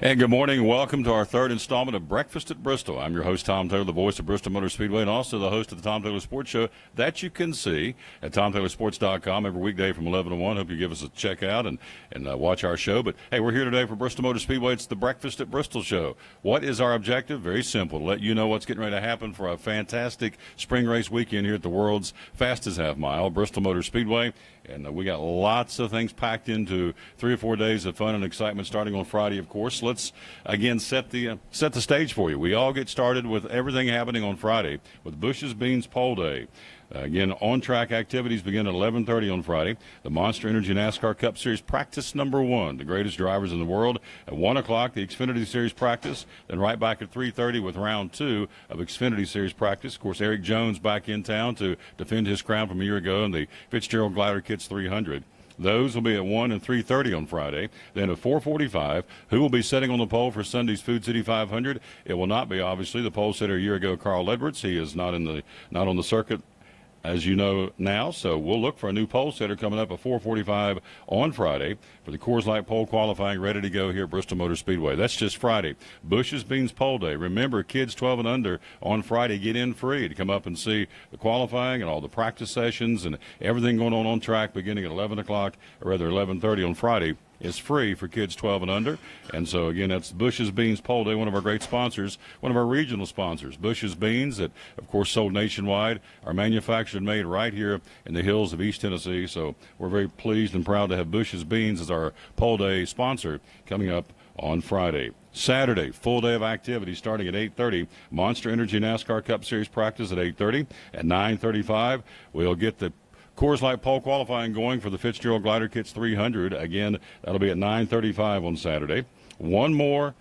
And good morning. Welcome to our third installment of Breakfast at Bristol. I'm your host, Tom Taylor, the voice of Bristol Motor Speedway, and also the host of the Tom Taylor Sports Show that you can see at TomTaylorSports.com every weekday from 11 to 1. Hope you give us a check out and watch our show. But, hey, we're here today for Bristol Motor Speedway. It's the Breakfast at Bristol show. What is our objective? Very simple, to let you know what's getting ready to happen for a fantastic spring race weekend here at the world's fastest half mile, Bristol Motor Speedway. And we got lots of things packed into 3 or 4 days of fun and excitement starting on Friday, of course. Let's, again, set the stage for you. We all get started with everything happening on Friday with Bush's Beans Pole Day. Again, on-track activities begin at 11:30 on Friday. The Monster Energy NASCAR Cup Series practice number 1, the greatest drivers in the world. At 1 o'clock, the Xfinity Series practice. Then right back at 3:30 with round 2 of Xfinity Series practice. Of course, Eric Jones back in town to defend his crown from a year ago in the Fitzgerald Glider Kits 300. Those will be at 1 and 3:30 on Friday. Then at 4:45, who will be sitting on the pole for Sunday's Food City 500? It will not be, obviously, the pole sitter a year ago, Carl Edwards. He is not on the circuit, as you know now, so we'll look for a new pole sitter coming up at 4:45 on Friday for the Coors Light pole qualifying, ready to go here at Bristol Motor Speedway. That's just Friday. Bush's Beans Pole Day. Remember, kids 12 and under on Friday get in free to come up and see the qualifying and all the practice sessions and everything going on track beginning at 11 o'clock, or rather 11:30 on Friday. Is free for kids 12 and under. And so, again, that's Bush's Beans Pole Day, one of our great sponsors, one of our regional sponsors. Bush's Beans, that, of course, sold nationwide, are manufactured and made right here in the hills of East Tennessee. So we're very pleased and proud to have Bush's Beans as our Pole Day sponsor coming up on Friday. Saturday, full day of activity starting at 8:30. Monster Energy NASCAR Cup Series practice at 8:30. At 9:35, we'll get the Coors Light pole qualifying going for the Fitzgerald Glider Kits 300. Again, that'll be at 9:35 on Saturday. One more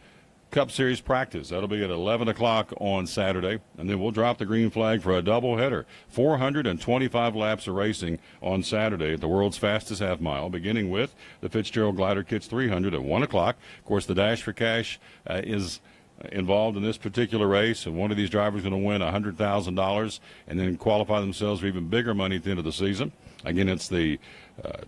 Cup Series practice. That'll be at 11 o'clock on Saturday. And then we'll drop the green flag for a doubleheader. 425 laps of racing on Saturday at the world's fastest half mile, beginning with the Fitzgerald Glider Kits 300 at 1 o'clock. Of course, the Dash for Cash is involved in this particular race, and one of these drivers is going to win $100,000 and then qualify themselves for even bigger money at the end of the season. Again, it's the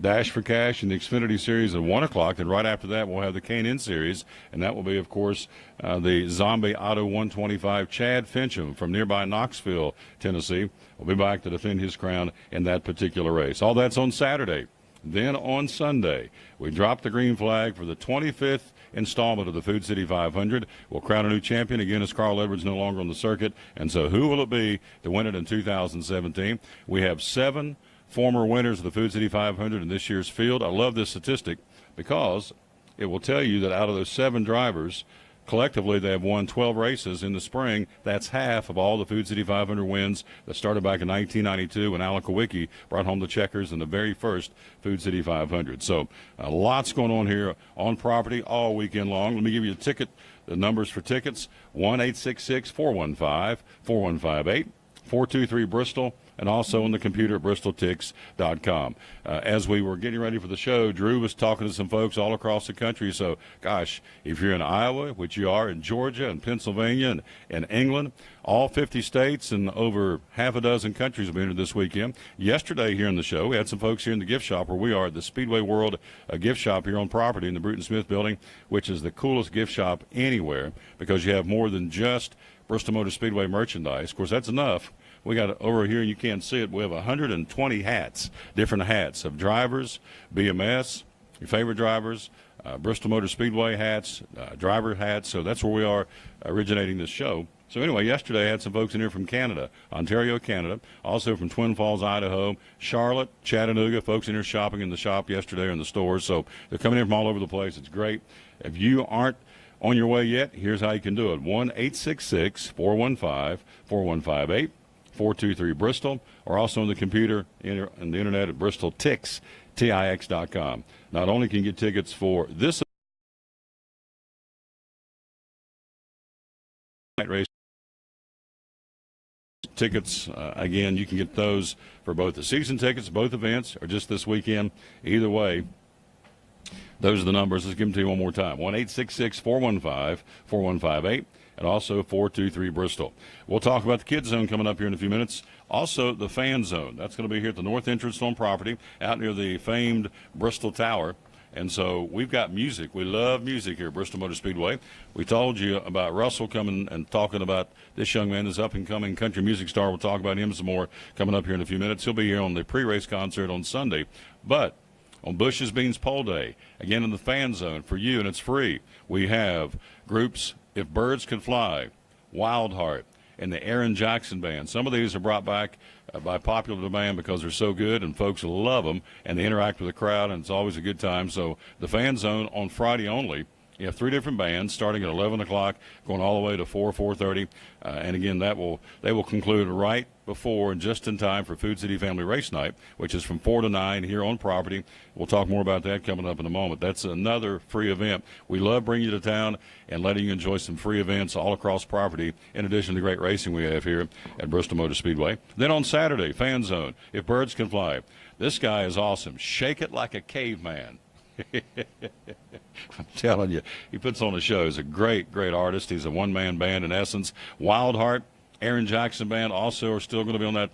Dash for Cash and the Xfinity Series at 1 o'clock, and right after that we'll have the K&N Series, and that will be, of course, the Zombie Auto 125. Chad Fincham from nearby Knoxville, Tennessee, will be back to defend his crown in that particular race. All that's on Saturday. Then on Sunday, we drop the green flag for the 25th installment of the Food City 500. We'll crown a new champion. Again, as Carl Edwards no longer on the circuit. And so who will it be to win it in 2017? We have 7 former winners of the Food City 500 in this year's field. I love this statistic because it will tell you that out of those 7 drivers, collectively, they have won 12 races in the spring. That's half of all the Food City 500 wins that started back in 1992 when Alan Kowicki brought home the checkers in the very first Food City 500. So lots going on here on property all weekend long. Let me give you the numbers for tickets: 1-866-415-4158, 423-BRISTOL, and also on the computer at bristoltix.com. As we were getting ready for the show, Drew was talking to some folks all across the country. So, gosh, if you're in Iowa, which you are, in Georgia and Pennsylvania and England, all 50 states and over half a dozen countries will be entered this weekend. Yesterday here in the show, we had some folks here in the gift shop where we are at the Speedway World gift shop here on property in the Bruton Smith building, which is the coolest gift shop anywhere because you have more than just Bristol Motor Speedway merchandise. Of course, that's enough. We got it over here, and you can't see it. We have 120 hats, different hats of drivers, BMS, your favorite drivers, Bristol Motor Speedway hats, driver hats. So that's where we are originating this show. So anyway, yesterday I had some folks in here from Canada, Ontario, Canada, also from Twin Falls, Idaho, Charlotte, Chattanooga, folks in here shopping in the shop yesterday or in the stores. So they're coming in from all over the place. It's great. If you aren't on your way yet, here's how you can do it. 1-866-415-4158. 423-BRISTOL, or also on the computer and the internet at bristoltix.com. Not only can you get tickets for this race, tickets, again, you can get those for both the season tickets, both events, or just this weekend. Either way, those are the numbers. Let's give them to you one more time. 1-866-415-4158. And also 423-BRISTOL. We'll talk about the Kids Zone coming up here in a few minutes. Also, the Fan Zone. That's going to be here at the north entrance on property, out near the famed Bristol Tower. And so we've got music. We love music here at Bristol Motor Speedway. We told you about Russell coming and talking about this young man, this up-and-coming country music star. We'll talk about him some more coming up here in a few minutes. He'll be here on the pre-race concert on Sunday. But on Bush's Beans Pole Day, again in the fan zone for you, and it's free, we have groups If Birds Could Fly, Wild Heart, and the Aaron Jackson Band. Some of these are brought back by popular demand because they're so good and folks love them and they interact with the crowd, and it's always a good time. So the fan zone on Friday only, you have 3 different bands starting at 11 o'clock, going all the way to 4:30. And again, they will conclude right before and just in time for Food City Family Race Night, which is from 4 to 9 here on property. We'll talk more about that coming up in a moment. That's another free event. We love bringing you to town and letting you enjoy some free events all across property, in addition to the great racing we have here at Bristol Motor Speedway. Then on Saturday, Fan Zone, If Birds Can Fly. This guy is awesome. Shake It Like a Caveman. I'm telling you, he puts on a show. He's a great, great artist. He's a one-man band in essence. Wild Heart, Aaron Jackson Band also are still going to be on that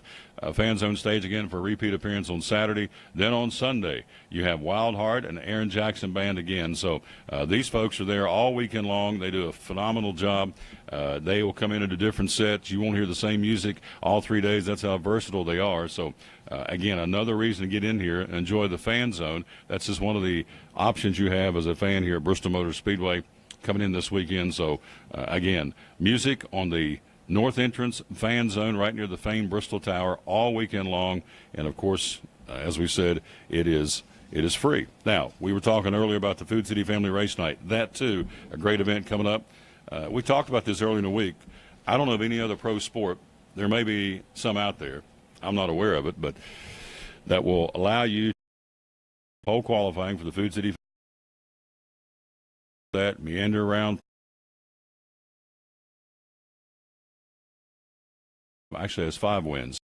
Fan Zone stage again for a repeat appearance on Saturday. Then on Sunday, you have Wild Heart and Aaron Jackson Band again. So these folks are there all weekend long. They do a phenomenal job. They will come in into different sets. You won't hear the same music all 3 days. That's how versatile they are. So, again, another reason to get in here and enjoy the Fan Zone. That's just one of the options you have as a fan here at Bristol Motor Speedway coming in this weekend. So, again, music on the north entrance Fan Zone right near the famed Bristol Tower all weekend long. And, of course, as we said, it is free. Now, we were talking earlier about the Food City Family Race Night. That, too, a great event coming up. We talked about this earlier in the week. I don't know of any other pro sport. There may be some out there. I'm not aware of it, but that will allow you whole qualifying for the Food City that meander around. Actually has 5 wins.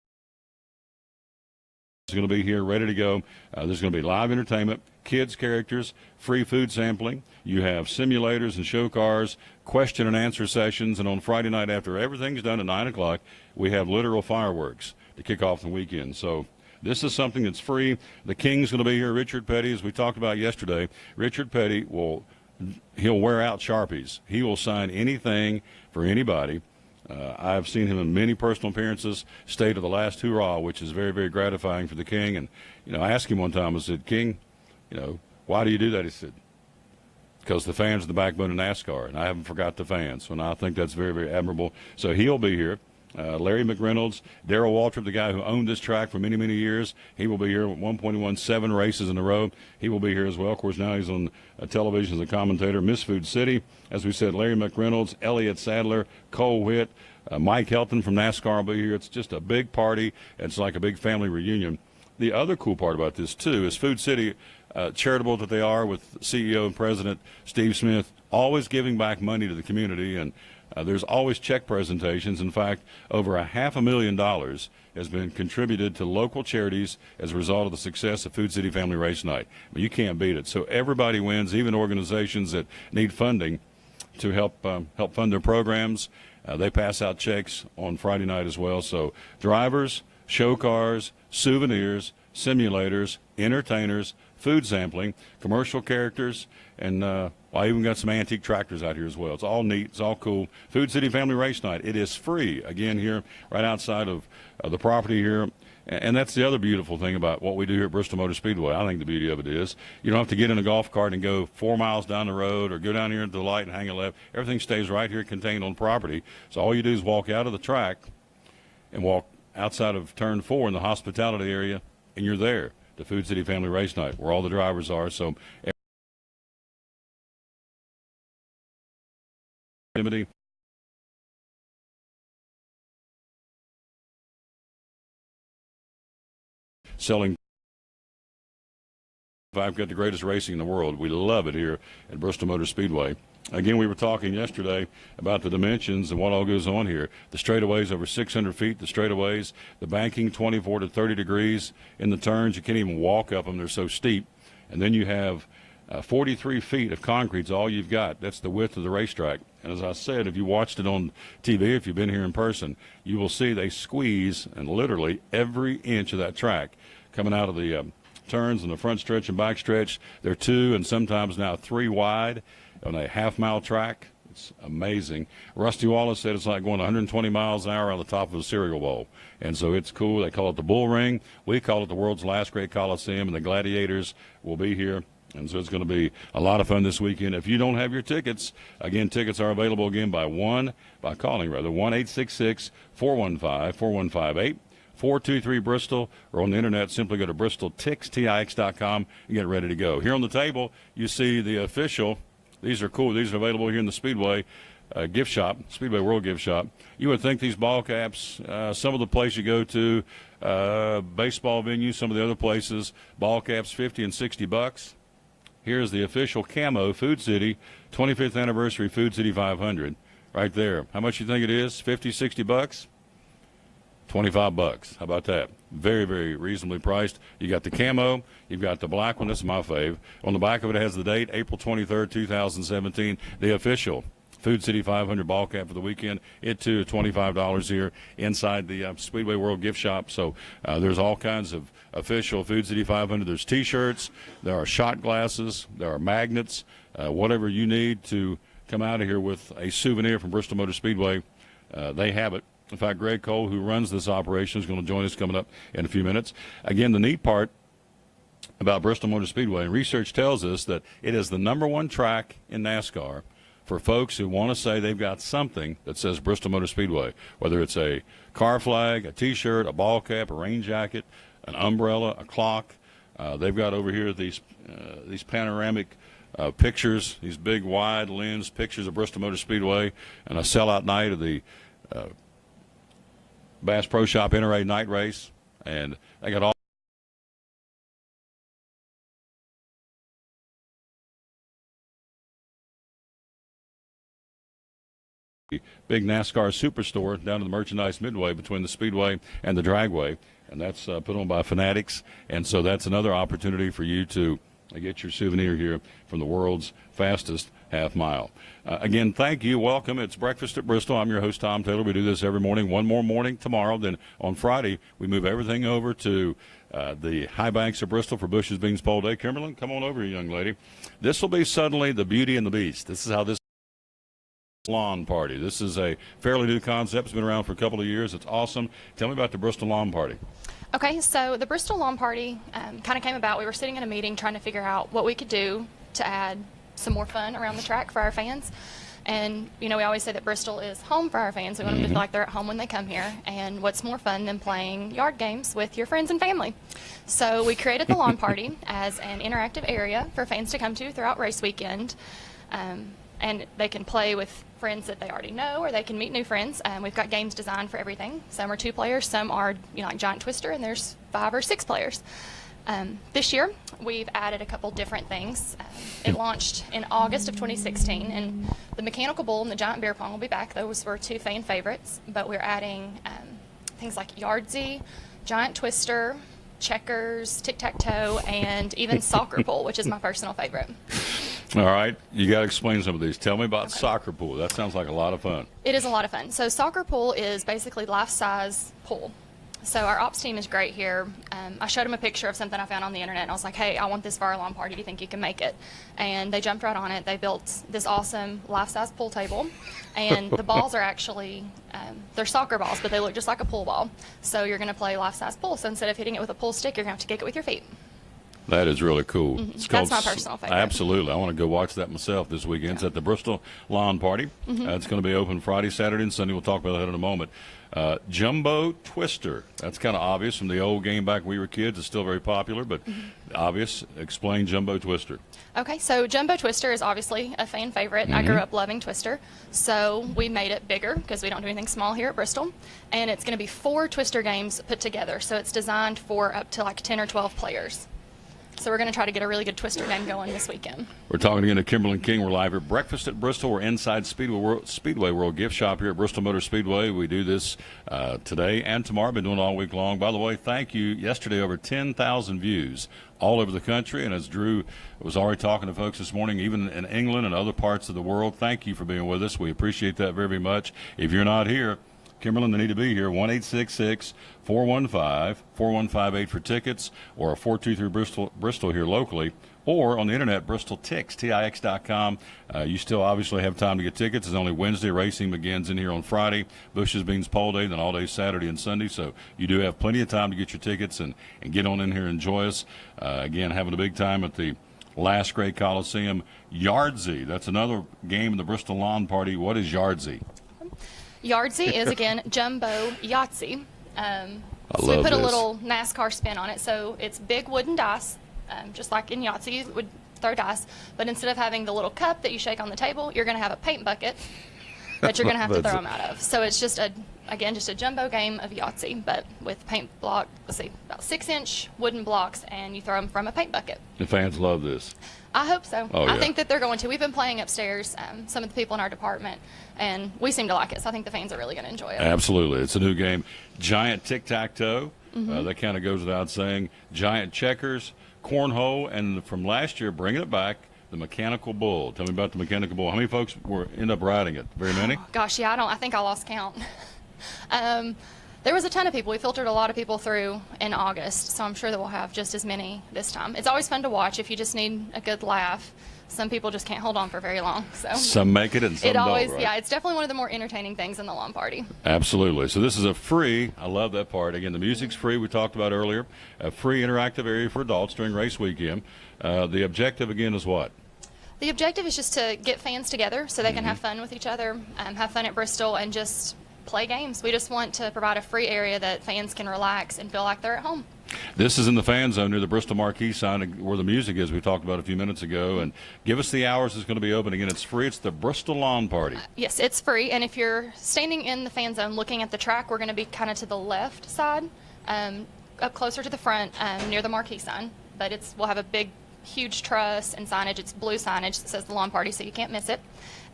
It's going to be here ready to go. There's going to be live entertainment, kids characters, free food sampling. You have simulators and show cars, question and answer sessions, and on Friday night after everything's done at 9 o'clock, we have literal fireworks to kick off the weekend. So this is something that's free. The King's going to be here, Richard Petty, as we talked about yesterday. Richard Petty he'll wear out Sharpies. He will sign anything for anybody. I've seen him in many personal appearances, stay to the last hurrah, which is very, very gratifying for the King. And, I asked him one time, I said, King, why do you do that? He said, because the fans are the backbone of NASCAR, and I haven't forgot the fans. And I think that's very, very admirable. So he'll be here. Larry McReynolds, Darrell Waltrip, the guy who owned this track for many, many years, he will be here at one point. He won 7 races in a row. He will be here as well. Of course, now he's on television as a commentator. Miss Food City, as we said, Larry McReynolds, Elliott Sadler, Cole Witt, Mike Helton from NASCAR will be here. It's just a big party. It's like a big family reunion. The other cool part about this, too, is Food City, charitable that they are with CEO and President Steve Smith, always giving back money to the community, and there's always check presentations. In fact, over $500,000 has been contributed to local charities as a result of the success of Food City Family Race Night. But you can't beat it. So everybody wins, even organizations that need funding to help fund their programs. They pass out checks on Friday night as well. So drivers, show cars, souvenirs, simulators, entertainers, food sampling, commercial characters, and I even got some antique tractors out here as well. It's all neat. It's all cool. Food City Family Race Night. It is free, again, here right outside of the property here. And that's the other beautiful thing about what we do here at Bristol Motor Speedway. I think the beauty of it is you don't have to get in a golf cart and go 4 miles down the road or go down here to the light and hang a left. Everything stays right here contained on property. So all you do is walk out of the track and walk outside of Turn 4 in the hospitality area, and you're there. The Food City Family Race Night, where all the drivers are. So selling. I've got the greatest racing in the world. We love it here at Bristol Motor Speedway. Again, we were talking yesterday about the dimensions and what all goes on here. The straightaways over 600 feet, the straightaways, the banking 24 to 30 degrees in the turns. You can't even walk up them. They're so steep. And then you have 43 feet of concrete is all you've got. That's the width of the racetrack. And as I said, if you watched it on TV, if you've been here in person, you will see they squeeze and literally every inch of that track coming out of the turns in the front stretch and back stretch. They're 2 and sometimes now 3 wide on a half-mile track. It's amazing. Rusty Wallace said it's like going 120 miles an hour on the top of a cereal bowl. And so it's cool. They call it the Bull Ring. We call it the world's last great Coliseum, and the Gladiators will be here. And so it's going to be a lot of fun this weekend. If you don't have your tickets, again, tickets are available again by calling 1-866-415-4158. 423 Bristol, or on the internet, simply go to bristoltix.com and get ready to go. Here on the table, you see the official. These are cool. These are available here in the Speedway gift shop, Speedway World Gift Shop. You would think these ball caps, some of the places you go to, baseball venues, some of the other places, ball caps $50 and $60. Here's the official camo Food City 25th anniversary Food City 500 right there. How much you think it is? $50, $60? $25. How about that? Very, very reasonably priced. You got the camo. You've got the black one. This is my fave. On the back of it has the date, April 23rd, 2017. The official Food City 500 ball cap for the weekend. It, too, is $25 here inside the Speedway World Gift Shop. So there's all kinds of official Food City 500. There's T-shirts. There are shot glasses. There are magnets. Whatever you need to come out of here with a souvenir from Bristol Motor Speedway, they have it. In fact, Greg Cole, who runs this operation, is going to join us coming up in a few minutes. Again, the neat part about Bristol Motor Speedway, and research tells us that it is the #1 track in NASCAR for folks who want to say they've got something that says Bristol Motor Speedway, whether it's a car flag, a T-shirt, a ball cap, a rain jacket, an umbrella, a clock. They've got over here these panoramic pictures, these big wide lens pictures of Bristol Motor Speedway, and a sellout night of the Bass Pro Shop NRA night race, and they got all big NASCAR superstore down in the merchandise midway between the Speedway and the Dragway, and that's put on by Fanatics, and so that's another opportunity for you to get your souvenir here from the world's fastest half mile. Again, thank you. Welcome. It's Breakfast at Bristol. I'm your host, Tom Taylor. We do this every morning. One more morning tomorrow. Then on Friday, we move everything over to the high banks of Bristol for Bush's Beans Pole Day. Kimberlyn, come on over, young lady. This will be suddenly the Beauty and the Beast. This is how this lawn party. This is a fairly new concept. It's been around for a couple of years. It's awesome. Tell me about the Bristol Lawn Party. Okay, so the Bristol Lawn Party kind of came about. We were sitting in a meeting trying to figure out what we could do to add some more fun around the track for our fans. And, you know, we always say that Bristol is home for our fans. We want them to feel like they're at home when they come here. And what's more fun than playing yard games with your friends and family? So we created the Lawn Party as an interactive area for fans to come to throughout race weekend. And they can play with friends that they already know, or they can meet new friends. We've got games designed for everything. Some are 2 players, some are, you know, like Giant Twister, and there's 5 or 6 players. This year, we've added a couple different things. It launched in August of 2016, and the Mechanical Bull and the Giant Beer Pong will be back. Those were 2 fan favorites, but we're adding things like Yardsie, Giant Twister, checkers, tic-tac-toe, and even soccer pool, which is my personal favorite. All right. You got to explain some of these. Tell me about soccer pool. That sounds like a lot of fun. It is a lot of fun. So soccer pool is basically life-size pool. So our ops team is great here. I showed them a picture of something I found on the internet, and I was like, hey, I want this for our lawn party. Do you think you can make it? And they jumped right on it. They built this awesome life-size pool table, and the balls are actually, they're soccer balls, but they look just like a pool ball. So you're going to play life-size pool. So instead of hitting it with a pool stick, you're going to have to kick it with your feet. That is really cool. That's my personal favorite. Absolutely. I want to go watch that myself this weekend. It's at the Bristol Lawn Party. It's going to be open Friday, Saturday, and Sunday. We'll talk about that in a moment. Jumbo Twister. That's kind of obvious from the old game back when we were kids. It's still very popular, but obvious. Explain Jumbo Twister. Okay, so Jumbo Twister is obviously a fan favorite. I grew up loving Twister, so we made it bigger because we don't do anything small here at Bristol. And it's going to be 4 Twister games put together, so it's designed for up to like 10 or 12 players. So we're going to try to get a really good Twister game going this weekend. We're talking again to Kimberlyn King. We're live at Breakfast at Bristol. We're inside Speedway World Gift Shop here at Bristol Motor Speedway. We do this today and tomorrow. Been doing it all week long. By the way, thank you. Yesterday, over 10,000 views all over the country. And as Drew was already talking to folks this morning, even in England and other parts of the world, thank you for being with us. We appreciate that very, very much. If you're not here, Kimberlin, they need to be here. 1-866-415-4158 for tickets, or 423 Bristol here locally, or on the internet, BristolTix, TIX.com. You still obviously have time to get tickets. It's only Wednesday. Racing begins in here on Friday. Bush's Beans Pole Day, then all day Saturday and Sunday. So you do have plenty of time to get your tickets and get on in here and enjoy us. Again, having a big time at the Last Great Coliseum. Yardsie, that's another game in the Bristol Lawn Party. What is Yardsie? Yardsie is, again, jumbo Yahtzee. So we put a little NASCAR spin on it. So it's big wooden dice, just like in Yahtzee you would throw dice. But instead of having the little cup that you shake on the table, you're going to have a paint bucket that you're going to have to throw them out of. So it's just a jumbo game of Yahtzee, but with paint block, about 6-inch wooden blocks, and you throw them from a paint bucket. The fans love this. I hope so. Oh, yeah. I think that they're going to. We've been playing upstairs, some of the people in our department, and we seem to like it, so I think the fans are really going to enjoy it. Absolutely. It's a new game. Giant tic-tac-toe. That kind of goes without saying. Giant checkers, cornhole, and from last year, bringing it back, the mechanical bull. Tell me about the mechanical bull. How many folks end up riding it? Very many? Oh, gosh, yeah, I think I lost count. There was a ton of people. We filtered a lot of people through in August, so I'm sure that we'll have just as many this time. It's always fun to watch if you just need a good laugh. Some people just can't hold on for very long. So some make it and some don't, right? Yeah, it's definitely one of the more entertaining things in the lawn party. Absolutely. So this is a free, I love that part. Again, the music's free, we talked about earlier. A free interactive area for adults during race weekend. The objective, again, is what? The objective is just to get fans together so they can have fun with each other, have fun at Bristol, and just play games. We just want to provide a free area that fans can relax and feel like they're at home. This is in the fan zone near the Bristol Marquee sign where the music is we talked about a few minutes ago. And give us the hours it's going to be open. Again, it's free. It's the Bristol Lawn Party. Yes, it's free. And if you're standing in the fan zone looking at the track, we're going to be kind of to the left side, up closer to the front near the marquee sign. But we'll have a big, huge truss and signage. It's blue signage that says the lawn party, so you can't miss it.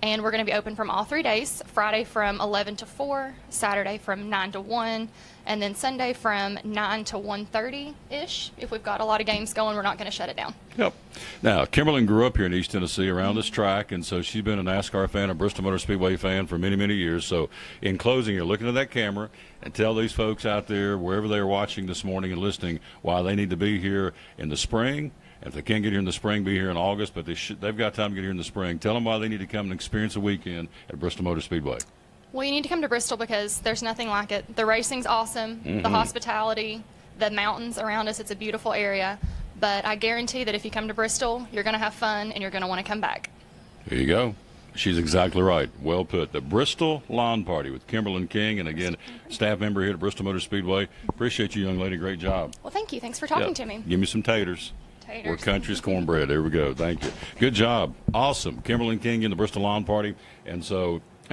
And we're going to be open from all 3 days, Friday from 11 to 4, Saturday from 9 to 1, and then Sunday from 9 to 1:30-ish. If we've got a lot of games going, we're not going to shut it down. Yep. Now, Kimberlin grew up here in East Tennessee around this track, and so she's been a NASCAR fan, a Bristol Motor Speedway fan for many, many years. So in closing, you're looking at that camera and tell these folks out there, wherever they're watching this morning and listening, why they need to be here in the spring. If they can't get here in the spring, be here in August, but they've got time to get here in the spring. Tell them why they need to come and experience a weekend at Bristol Motor Speedway. Well, you need to come to Bristol because there's nothing like it. The racing's awesome, the hospitality, the mountains around us, it's a beautiful area. But I guarantee that if you come to Bristol, you're going to have fun and you're going to want to come back. There you go. She's exactly right. Well put. The Bristol Lawn Party with Kimberlin King, and again, staff member here at Bristol Motor Speedway. Appreciate you, young lady. Great job. Well, thank you. Thanks for talking to me. Give me some taters. Or country's cornbread. There we go. Thank you. Good job. Awesome. Kimberlin King in the Bristol Lawn Party. And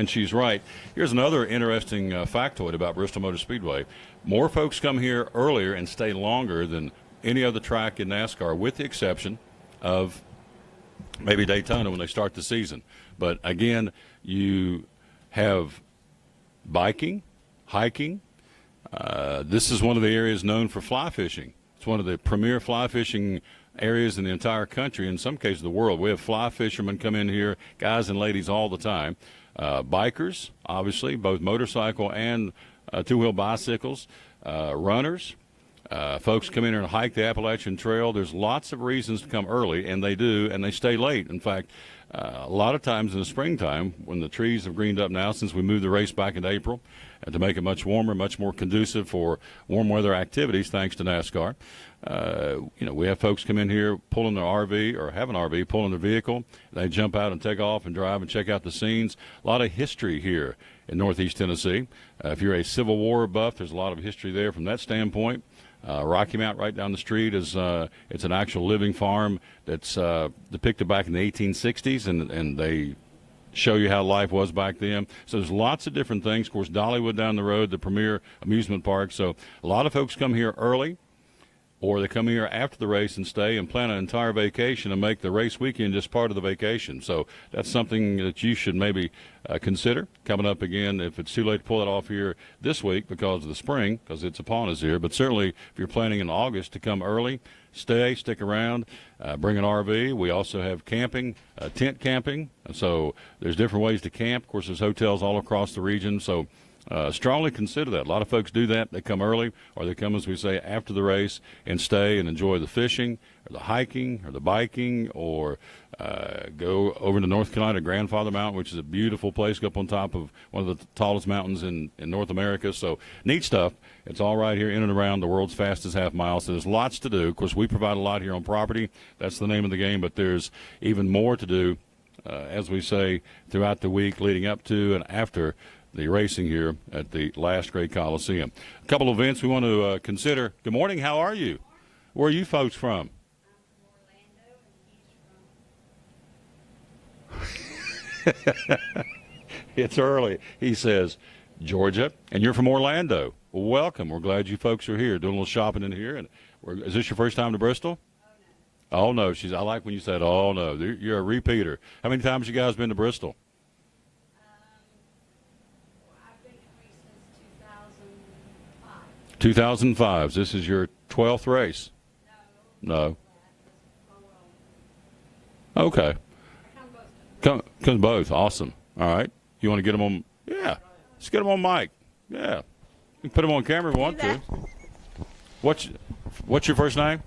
she's right. Here's another interesting factoid about Bristol Motor Speedway. More folks come here earlier and stay longer than any other track in NASCAR, with the exception of maybe Daytona when they start the season. But again, you have biking, hiking. This is one of the areas known for fly fishing. It's one of the premier fly fishing areas in the entire country, in some cases the world. We have fly fishermen come in here, guys and ladies, all the time. Bikers, obviously, both motorcycle and two-wheel bicycles. Runners. Folks come in here and hike the Appalachian Trail. There's lots of reasons to come early, and they do, and they stay late. In fact, a lot of times in the springtime, when the trees have greened up now since we moved the race back into April, to make it much warmer, much more conducive for warm weather activities, thanks to NASCAR. We have folks come in here, pull in their RV or have an RV, pull in their vehicle. They jump out and take off and drive and check out the scenes. A lot of history here in Northeast Tennessee. If you're a Civil War buff, there's a lot of history there from that standpoint. Rocky Mount right down the street is it's an actual living farm that's depicted back in the 1860s, and they show you how life was back then. So there's lots of different things. Of course, Dollywood down the road, the premier amusement park. So a lot of folks come here early, or they come here after the race and stay and plan an entire vacation and make the race weekend just part of the vacation. So that's something that you should maybe consider coming up again, if it's too late to pull it off here this week because of the spring, because it's upon us here. But certainly if you're planning in August to come early, stick around, bring an RV. We also have camping, tent camping. So there's different ways to camp. Of course, there's hotels all across the region. So strongly consider that. A lot of folks do that. They come early, or they come, as we say, after the race and stay and enjoy the fishing or the hiking or the biking, or go over to North Carolina, Grandfather Mountain, which is a beautiful place, go up on top of one of the tallest mountains in North America. So neat stuff. It's all right here in and around the world's fastest half mile. So there's lots to do. Of course, we provide a lot here on property. That's the name of the game. But there's even more to do, as we say, throughout the week leading up to and after the racing here at the last great Coliseum. A couple of events we want to consider. Good morning. How are you? Where are you folks from? It's early. He says, Georgia, and you're from Orlando. Well, welcome. We're glad you folks are here, doing a little shopping in here. And is this your first time to Bristol? Oh, no. I like when you said, oh, no. You're a repeater. How many times you guys been to Bristol? I've been coming since 2005. 2005. This is your 12th race? No. Okay. Come both. Awesome. All right. You want to get them on? Yeah. Let's get them on mic. Yeah. You can put them on camera if you want to. What's your first name?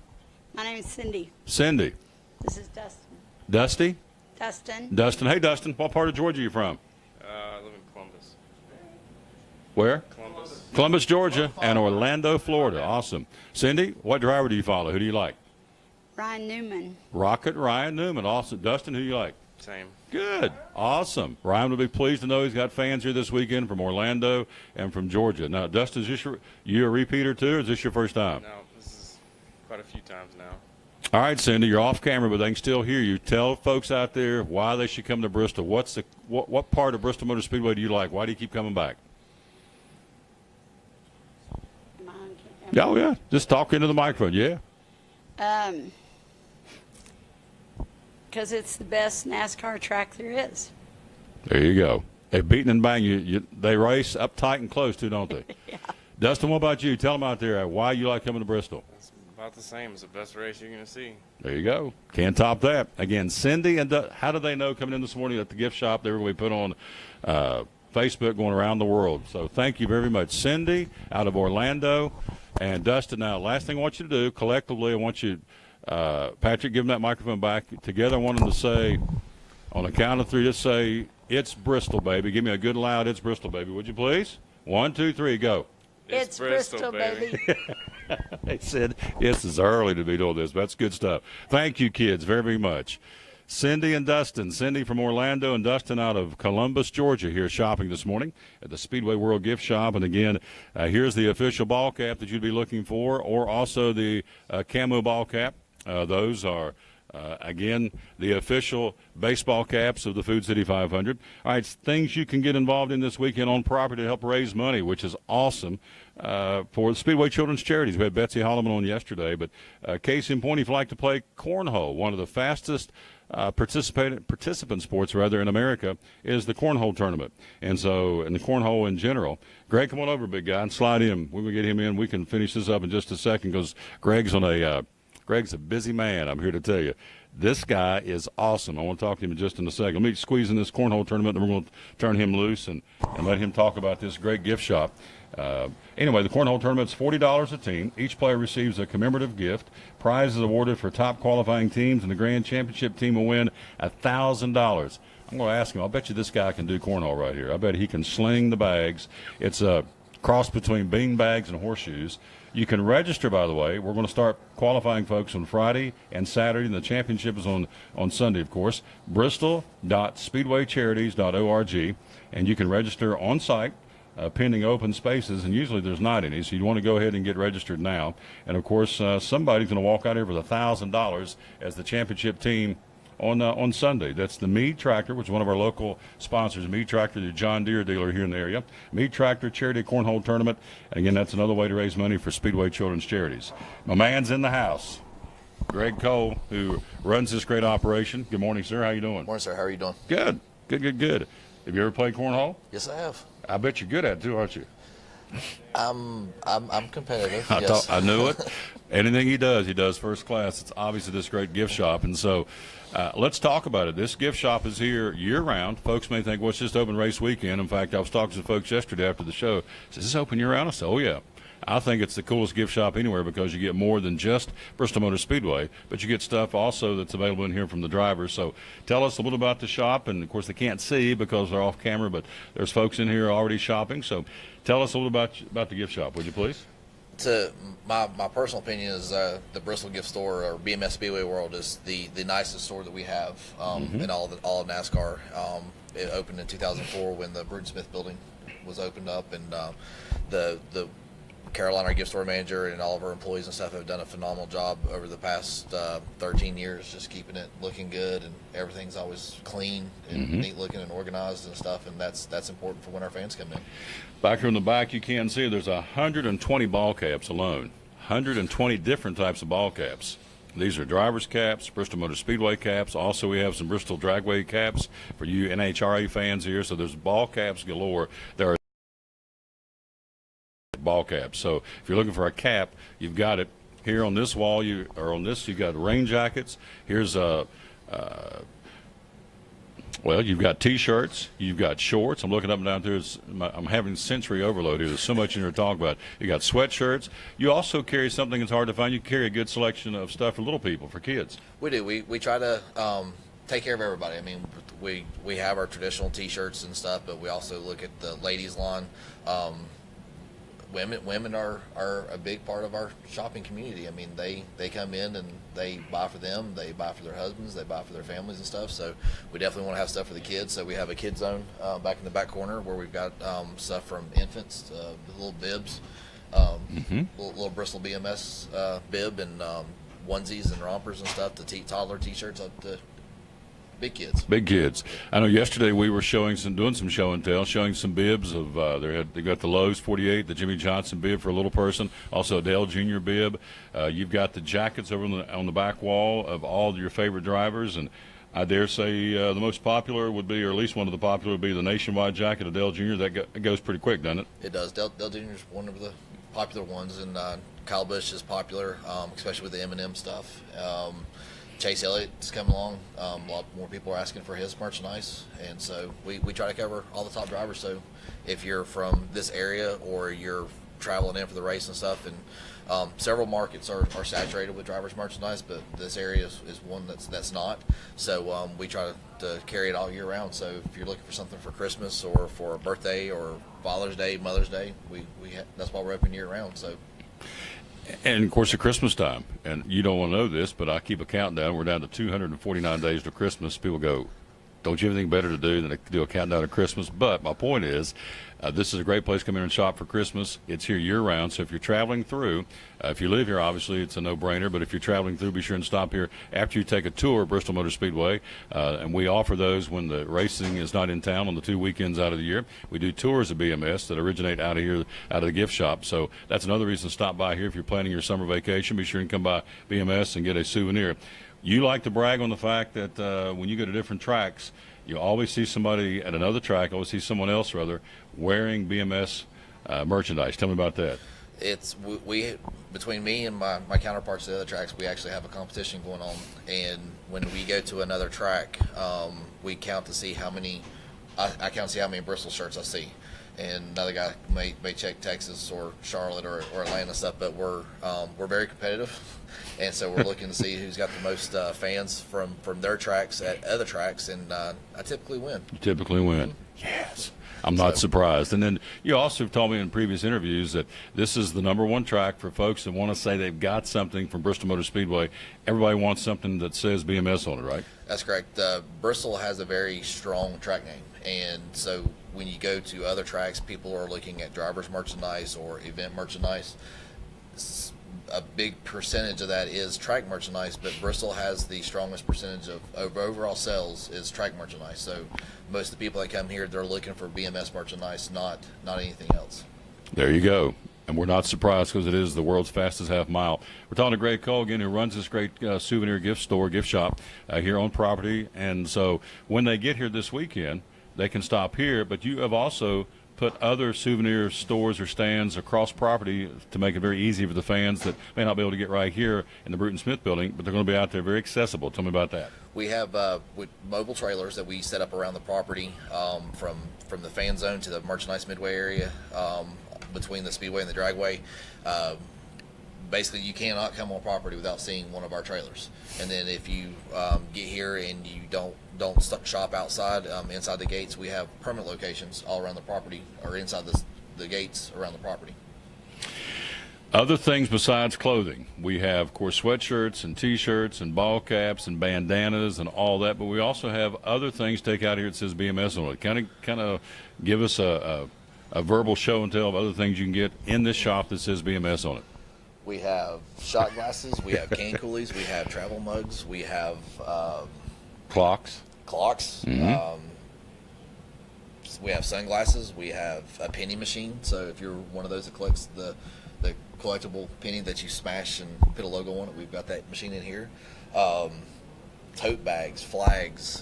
My name is Cindy. Cindy. This is Dustin. Dusty? Dustin. Dustin. Hey, Dustin. What part of Georgia are you from? I live in Columbus. Where? Columbus. Columbus, Georgia, and Orlando, Florida. Awesome. Cindy, what driver do you follow? Who do you like? Ryan Newman. Rocket Ryan Newman. Awesome. Dustin, who do you like? Same. Good. Awesome. Ryan will be pleased to know he's got fans here this weekend from Orlando and from Georgia. Now, Dustin, is you a repeater too, or is this your first time? No, this is quite a few times now. All right, Cindy, you're off camera, but they can still hear you. Tell folks out there why they should come to Bristol. What part of Bristol Motor Speedway do you like? Why do you keep coming back? Oh, yeah. Just talk into the microphone. Yeah. Because it's the best NASCAR track there is. There you go. They beating and bang. They race up tight and close, too, don't they? Yeah. Dustin, what about you? Tell them out there why you like coming to Bristol. It's about the same. It's the best race you're going to see. There you go. Can't top that. Again, Cindy, and how do they know coming in this morning at the gift shop they were going to be put on Facebook going around the world? So thank you very much, Cindy, out of Orlando. And Dustin, now, last thing I want you to do, collectively, I want you, Patrick, give them that microphone back. Together, I want them to say, on the count of three, just say, it's Bristol, baby. Give me a good loud, it's Bristol, baby. Would you please? 1, 2, 3, go. It's Bristol, baby. They said it's early to be doing this. But that's good stuff. Thank you, kids, very, very much. Cindy and Dustin. Cindy from Orlando and Dustin out of Columbus, Georgia, here shopping this morning at the Speedway World Gift Shop. And, again, here's the official ball cap that you'd be looking for, or also the camo ball cap. Those are, again, the official baseball caps of the Food City 500. All right, things you can get involved in this weekend on property to help raise money, which is awesome for the Speedway Children's Charities. We had Betsy Holloman on yesterday, but case in point, if you'd like to play cornhole, one of the fastest participant sports in America is the cornhole tournament. And so, and the cornhole in general. Greg, come on over, big guy, and slide in. When we get him in, we can finish this up in just a second because Greg's a busy man, I'm here to tell you. This guy is awesome. I want to talk to him just in a second. Let me squeeze in this cornhole tournament, and we're going to turn him loose and let him talk about this great gift shop. Anyway, the cornhole tournament's $40 a team. Each player receives a commemorative gift. Prize is awarded for top qualifying teams, and the grand championship team will win $1,000. I'm going to ask him. I'll bet you this guy can do cornhole right here. I bet he can sling the bags. It's a cross between bean bags and horseshoes. You can register, by the way. We're going to start qualifying folks on Friday and Saturday, and the championship is on Sunday, of course. Bristol.speedwaycharities.org, and you can register on site pending open spaces, and usually there's not any, so you want to go ahead and get registered now. And, of course, somebody's going to walk out here with $1,000 as the championship team on Sunday. That's the Meade Tractor, which is one of our local sponsors. Meade Tractor, the John Deere dealer here in the area. Meade Tractor Charity Cornhole Tournament. And again, that's another way to raise money for Speedway Children's Charities. My man's in the house, Greg Cole, who runs this great operation. Good morning, sir. How you doing? Morning, sir. How are you doing? Good. Good. Have you ever played cornhole? Yes, I have. I bet you're good at it, too, aren't you? I'm competitive. I, Yes. I knew it. Anything he does first class. It's obviously this great gift shop. And so let's talk about it. This gift shop is here year-round. Folks may think, well, it's just open race weekend. In fact, I was talking to folks yesterday after the show. Says, is this open year-round? I said, oh, yeah. I think it's the coolest gift shop anywhere because you get more than just Bristol Motor Speedway, but you get stuff also that's available in here from the drivers. So tell us a little about the shop. And, of course, they can't see because they're off camera, but there's folks in here already shopping. So tell us a little about the gift shop, would you please? My personal opinion is the Bristol gift store or BMS Speedway World is the nicest store that we have in all of NASCAR. It opened in 2004 when the Bruton Smith building was opened up, and the Carolina, our gift store manager, and all of our employees and stuff have done a phenomenal job over the past 13 years, just keeping it looking good, and everything's always clean and neat looking and organized and stuff, and that's important for when our fans come in. Back here in the back, you can see there's 120 ball caps alone, 120 different types of ball caps. These are driver's caps, Bristol Motor Speedway caps. Also, we have some Bristol Dragway caps for you NHRA fans here. So there's ball caps galore. There are ball caps. So if you're looking for a cap, you've got it here on this wall. You've got rain jackets. Here's well, you've got T-shirts, you've got shorts. I'm looking up and down through. I'm having sensory overload here. There's so much in here to talk about. You got sweatshirts. You also carry something that's hard to find. You carry a good selection of stuff for little people, for kids. We do. We try to take care of everybody. I mean, we have our traditional T-shirts and stuff, but we also look at the ladies' line. Women are a big part of our shopping community. I mean, they come in and they buy for them, they buy for their husbands, they buy for their families and stuff. So we definitely want to have stuff for the kids. So we have a kids zone back in the back corner where we've got stuff from infants to little bibs, little Bristol BMS bib, and onesies and rompers and stuff, to toddler T-shirts up to big kids. Big kids. I know yesterday we were doing some show and tell, showing some bibs of they got the Lowe's 48, the Jimmy Johnson bib for a little person, also a Dale Jr. bib. You've got the jackets over on the back wall of all your favorite drivers, and I dare say the most popular would be, or at least one of the popular would be the Nationwide jacket of Dale Jr. That goes pretty quick, doesn't it? It does. Dale Jr. is one of the popular ones, and Kyle Busch is popular, especially with the M&M stuff. Chase Elliott's come along. A lot more people are asking for his merchandise, and so we try to cover all the top drivers. So if you're from this area or you're traveling in for the race and stuff, and several markets are saturated with drivers merchandise, but this area is one that's not. So we try to carry it all year round. So if you're looking for something for Christmas or for a birthday or Father's Day, Mother's Day, that's why we're open year round. So. And, of course, at Christmas time, and you don't want to know this, but I keep a countdown. We're down to 249 days to Christmas. People go, don't you have anything better to do than to do a countdown to Christmas? But my point is, this is a great place to come in and shop for Christmas. It's here year-round, so if you're traveling through, if you live here, obviously it's a no-brainer, but if you're traveling through, be sure and stop here after you take a tour of Bristol Motor Speedway, and we offer those when the racing is not in town on the 2 weekends out of the year. We do tours of BMS that originate out of here, out of the gift shop, so that's another reason to stop by here. If you're planning your summer vacation, be sure and come by BMS and get a souvenir. You like to brag on the fact that when you go to different tracks, you always see somebody at another track, always see someone else, rather, wearing BMS merchandise. Tell me about that. It's we between me and my counterparts at the other tracks, we actually have a competition going on. And when we go to another track, we count to see how many. I count to see how many Bristol shirts I see. And another guy may check Texas or Charlotte or Atlanta stuff, but we're very competitive, and so we're looking to see who's got the most fans from their tracks at other tracks, and I typically win. You typically win. Yes. I'm not surprised. And then you also have told me in previous interviews that this is the #1 track for folks that want to say they've got something from Bristol Motor Speedway. Everybody wants something that says BMS on it, right? That's correct. Bristol has a very strong track name, and so when you go to other tracks, people are looking at driver's merchandise or event merchandise. A big percentage of that is track merchandise, but Bristol has the strongest percentage of overall sales is track merchandise. So most of the people that come here, they're looking for BMS merchandise, not anything else. There you go. And we're not surprised because it is the world's fastest half mile. We're talking to Greg Colgan, who runs this great souvenir gift shop here on property. And so when they get here this weekend, they can stop here. But you have also put other souvenir stores or stands across property to make it very easy for the fans that may not be able to get right here in the Bruton Smith building, but they're going to be out there very accessible. Tell me about that. We have with mobile trailers that we set up around the property, from the fan zone to the merchandise midway area, between the Speedway and the Dragway. Basically, you cannot come on property without seeing one of our trailers. And then if you get here and you don't shop outside, inside the gates, we have permanent locations all around the property, or inside the gates around the property. Other things besides clothing, we have, of course, sweatshirts and T-shirts and ball caps and bandanas and all that, but we also have other things. Take out here, it says BMS on it. Kind of give us a verbal show and tell of other things you can get in this shop that says BMS on it. We have shot glasses, we have can coolies, we have travel mugs, we have Clocks. clocks. We have sunglasses. We have a penny machine. So if you're one of those that collects the collectible penny that you smash and put a logo on it, we've got that machine in here. Tote bags, flags.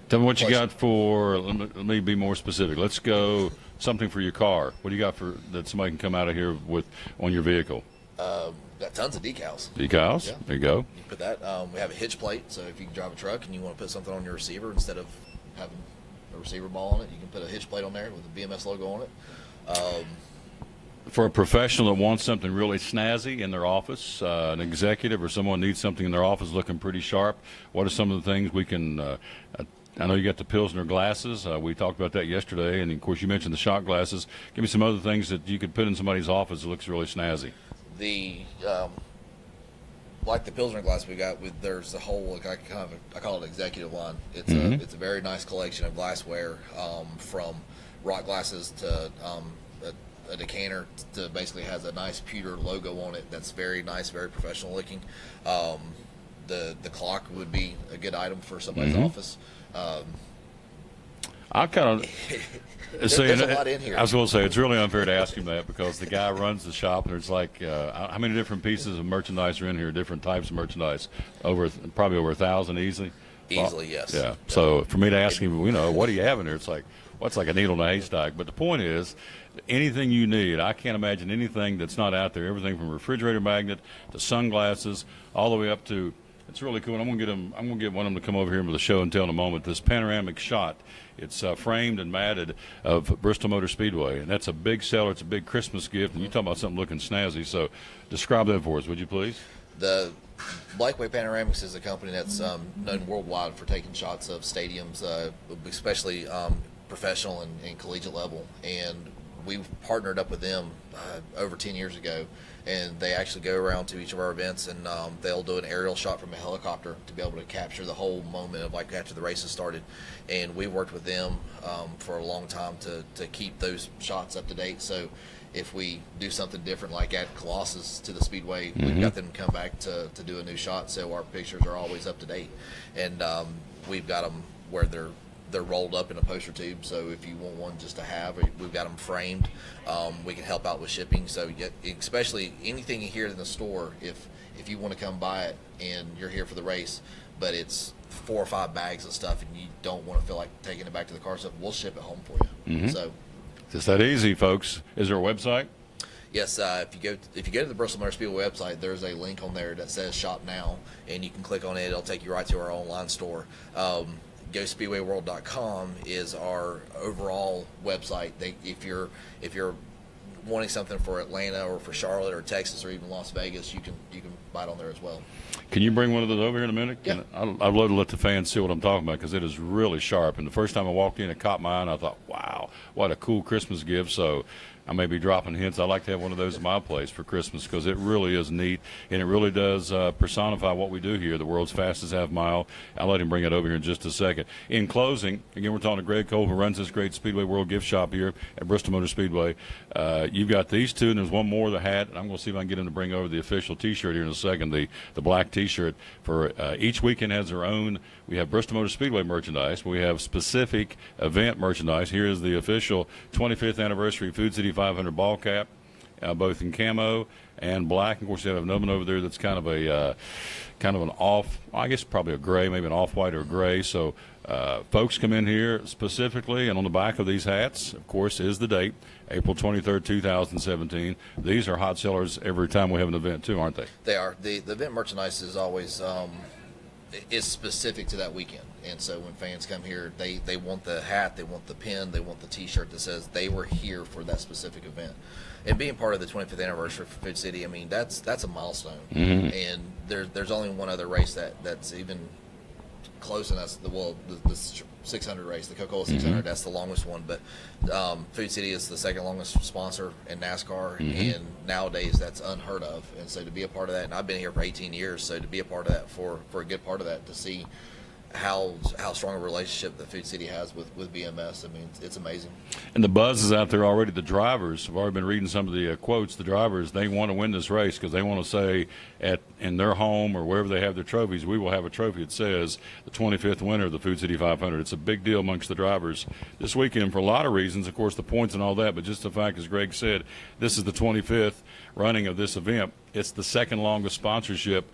Tell me what you got for. Let me be more specific. Let's go something for your car. What do you got for that somebody can come out of here with on your vehicle? Got tons of decals. Decals. Yeah. There you go. You put that. We have a hitch plate, so if you can drive a truck and you want to put something on your receiver instead of having a receiver ball on it, you can put a hitch plate on there with the BMS logo on it. For a professional that wants something really snazzy in their office, an executive or someone needs something in their office looking pretty sharp, what are some of the things we can I know you got the Pilsner glasses. We talked about that yesterday, and, of course, you mentioned the shot glasses. Give me some other things that you could put in somebody's office that looks really snazzy. Like the Pilsner glass we got, there's the whole, I call it executive line. It's it's a very nice collection of glassware, from rock glasses to a decanter to basically has a nice pewter logo on it that's very nice, very professional looking. The clock would be a good item for somebody's office. I kind of there's a lot in here. I was going to say it's really unfair to ask him that because the guy runs the shop, and there's like how many different pieces of merchandise are in here? Different types of merchandise, probably over 1,000 easily. Easily, yes. Yeah. So for me to ask him, what do you have in there? It's like what's like a needle in a haystack. But the point is, anything you need, I can't imagine anything that's not out there. Everything from a refrigerator magnet to sunglasses, all the way up to. It's really cool. And I'm gonna get one of them to come over here with the show and tell in a moment. This panoramic shot. It's framed and matted of Bristol Motor Speedway, and that's a big seller. It's a big Christmas gift. And you talk about something looking snazzy. So, describe that for us, would you please? The Blakeway Panoramics is a company that's known worldwide for taking shots of stadiums, especially professional and collegiate level. And we've partnered up with them over 10 years ago. And they actually go around to each of our events, and they'll do an aerial shot from a helicopter to be able to capture the whole moment of like after the races started. And we've worked with them for a long time to keep those shots up to date. So if we do something different, like add Colossus to the Speedway, we've got them come back to do a new shot, so our pictures are always up to date. And we've got them where they're rolled up in a poster tube, so if you want one just to have, we've got them framed. We can help out with shipping, so especially anything here in the store, if you want to come buy it and you're here for the race, but it's 4 or 5 bags of stuff and you don't want to feel like taking it back to the car, so we'll ship it home for you. So it's that easy, folks. Is there a website? Yes, if you go to the Bristol Motor Speedway website, there's a link on there that says Shop Now, and you can click on it. It'll take you right to our online store. GoSpeedwayWorld.com is our overall website. If you're wanting something for Atlanta or for Charlotte or Texas or even Las Vegas, you can buy it on there as well. Can you bring one of those over here in a minute? Yeah. I'd love to let the fans see what I'm talking about because it is really harp. And the first time I walked in, it caught my eye, and I thought, wow, what a cool Christmas gift. So I may be dropping hints. I like to have one of those in my place for Christmas because it really is neat, and it really does personify what we do here, the world's fastest half mile. I'll let him bring it over here in just a second. In closing, again, we're talking to Greg Cole, who runs this great Speedway World gift shop here at Bristol Motor Speedway. You've got these two, and there's one more, the hat. And I'm going to see if I can get him to bring over the official T-shirt here in a second, the black T-shirt. For each weekend has their own. We have Bristol Motor Speedway merchandise. We have specific event merchandise. Here is the official 25th anniversary Food City 500 ball cap. both in camo and black. Of course, they have another one over there that's kind of an off, I guess probably a gray, maybe an off-white or gray. So folks come in here specifically, and on the back of these hats, of course, is the date, April 23rd, 2017. These are hot sellers every time we have an event, too, aren't they? They are. The event merchandise is always is specific to that weekend. And so when fans come here, they want the hat, they want the pin, they want the T-shirt that says they were here for that specific event. And being part of the 25th anniversary for Food City, I mean, that's a milestone. Mm-hmm. And there's only one other race that's even close, and that's the 600 race, the Coca-Cola 600. Mm-hmm. That's the longest one. But Food City is the second longest sponsor in NASCAR, and nowadays that's unheard of. And so to be a part of that, and I've been here for 18 years, so to be a part of that for a good part of that, to see how strong a relationship that Food City has with BMS. I mean, it's amazing. And the buzz is out there already. The drivers, I've already been reading some of the quotes. The drivers, they want to win this race because they want to say in their home or wherever they have their trophies, we will have a trophy that says the 25th winner of the Food City 500. It's a big deal amongst the drivers this weekend for a lot of reasons, of course, the points and all that, but just the fact, as Greg said, this is the 25th running of this event. It's the second longest sponsorship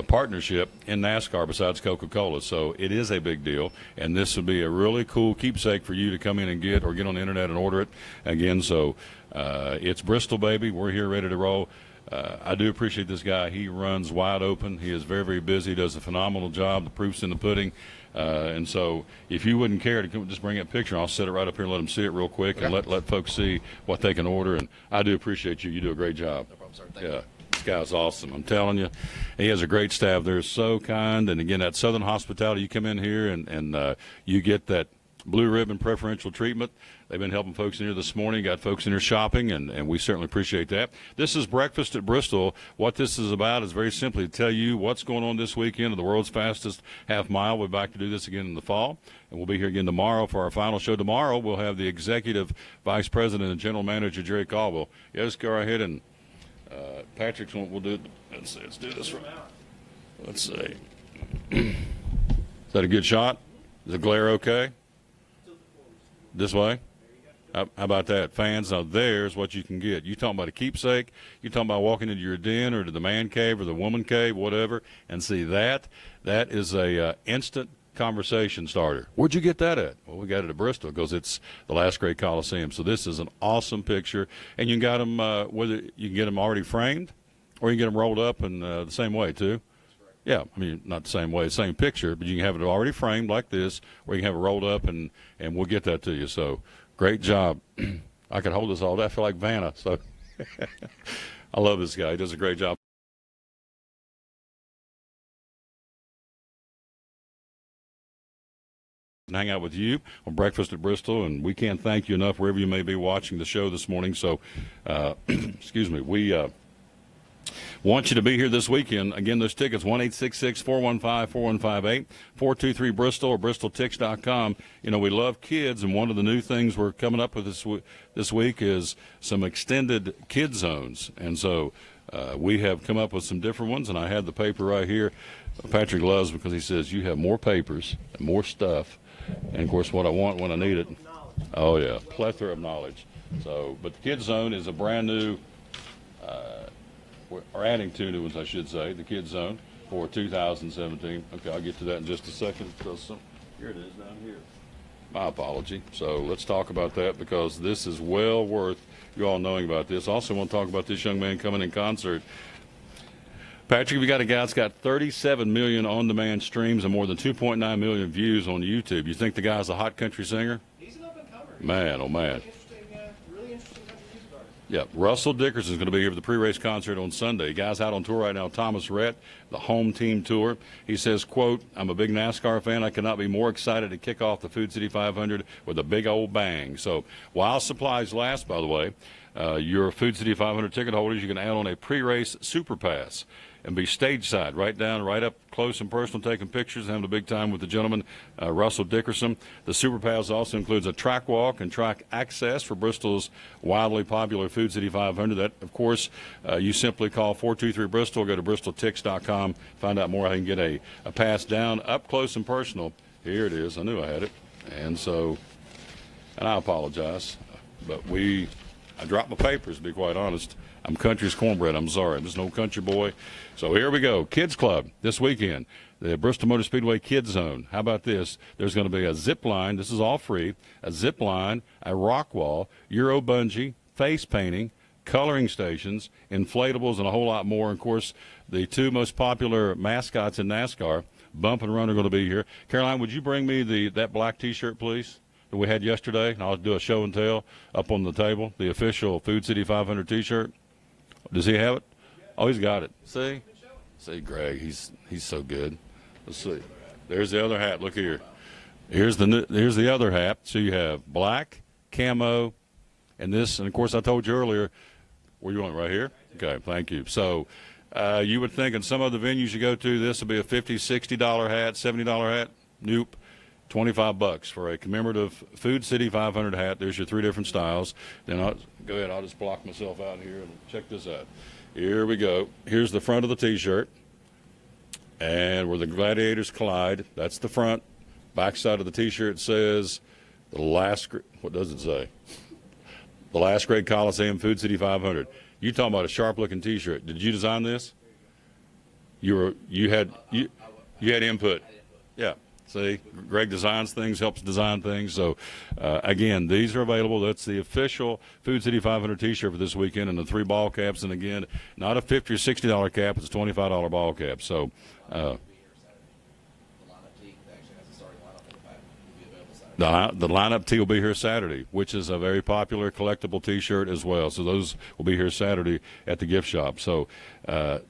partnership in NASCAR besides Coca-Cola. So it is a big deal, and this would be a really cool keepsake for you to come in and get, or get on the internet and order it again. So it's Bristol, baby. We're here ready to roll. I do appreciate this guy. He runs wide open. He is very, very busy. He does a phenomenal job. The proof's in the pudding. And so if you wouldn't care to come, just bring that picture, I'll set it right up here and let them see it real quick, and let folks see what they can order. And I do appreciate you. You do a great job. No problem, sir. Thank you. This guy's awesome. I'm telling you, he has a great staff. They're so kind, and again, that Southern hospitality. You come in here and you get that blue ribbon preferential treatment. They've been helping folks in here this morning. Got folks in here shopping, and we certainly appreciate that. This is Breakfast at Bristol. What this is about is very simply to tell you what's going on this weekend of the world's fastest half mile. We're back to do this again in the fall, and we'll be here again tomorrow for our final show. Tomorrow we'll have the Executive Vice President and General Manager, Jerry Caldwell. Yes, go right ahead, and Patrick's one. We'll do it. Let's do this one. Let's see. Is that a good shot? Is the glare okay? This way? How about that? Fans, now there's what you can get. You talking about a keepsake, you talking about walking into your den or to the man cave or the woman cave, whatever, and see that is a instant conversation starter. Where'd you get that at? Well, we got it at Bristol because it's the last great Coliseum. So this is an awesome picture, and you got them, whether you can get them already framed or you can get them rolled up in the same way too. Yeah, I mean, not the same way, the same picture, but you can have it already framed like this, or you can have it rolled up, and we'll get that to you. So great job. I could hold this all day. I feel like Vanna. So I love this guy. He does a great job. And hang out with you on Breakfast at Bristol, and we can't thank you enough wherever you may be watching the show this morning. So, excuse me, we want you to be here this weekend. Again, those tickets, 1-866-415-4158, 423-BRISTOL or BristolTix.com. You know, we love kids, and one of the new things we're coming up with this week is some extended kid zones. And so we have come up with some different ones, and I had the paper right here. Patrick loves because he says you have more papers and more stuff. And, of course, what I want when I need it. Oh, yeah, plethora of knowledge. So, but the Kids Zone is a brand new, or adding two new ones, I should say, the Kids Zone for 2017. Okay, I'll get to that in just a second. Here it is down here. My apology. So let's talk about that because this is well worth you all knowing about this. Also want to talk about this young man coming in concert. Patrick, we got a guy that's got 37 million on-demand streams and more than 2.9 million views on YouTube. You think the guy's a hot country singer? He's an up-and-comer. Man, oh, man. Really interesting country music artist. Yeah, Russell Dickerson's going to be here for the pre-race concert on Sunday. Guy's out on tour right now, Thomas Rhett, the home team tour. He says, quote, I'm a big NASCAR fan. I cannot be more excited to kick off the Food City 500 with a big old bang. So while supplies last, by the way, your Food City 500 ticket holders, you can add on a pre-race super pass and be stage side, right up close and personal, taking pictures, having a big time with the gentleman, Russell Dickerson. The Super Pass also includes a track walk and track access for Bristol's wildly popular Food City 500. That, of course, you simply call 423-BRISTOL, go to BristolTix.com, find out more how you can get a pass down, up close and personal. Here it is. I knew I had it. And I apologize, but I dropped my papers, to be quite honest. I'm country's cornbread. I'm sorry. I'm just an old country boy. So here we go. Kids Club this weekend. The Bristol Motor Speedway Kids Zone. How about this? There's going to be a zip line. This is all free. A zip line, a rock wall, Euro bungee, face painting, coloring stations, inflatables, and a whole lot more. And, of course, the two most popular mascots in NASCAR, Bump and Run, are going to be here. Caroline, would you bring me that black T-shirt, please, that we had yesterday? And I'll do a show and tell up on the table, the official Food City 500 T-shirt. Does he have it? Oh, he's got it. See, Greg, he's so good. Let's see. There's the other hat. Look here. Here's the other hat. So you have black, camo, and this. And, of course, I told you earlier, where you want, right here? Okay, thank you. So you would think in some other venues you go to, this would be a $50, $60 hat, $70 hat. Nope. $25 for a commemorative Food City 500 hat. There's your three different styles. Then go ahead. I'll just block myself out here and check this out. Here we go. Here's the front of the T-shirt. And where the gladiators collide, that's the front. Back side of the T-shirt says what does it say? The last great Coliseum, Food City 500. You talking about a sharp-looking T-shirt. Did you design this? You had input. Yeah. See, Greg designs things, helps design things. So, again, these are available. That's the official Food City 500 T-shirt for this weekend, and the 3 ball caps. And, again, not a $50 or $60 cap. It's a $25 ball cap. So, the lineup tee will be here Saturday, which is a very popular collectible T-shirt as well. So those will be here Saturday at the gift shop. So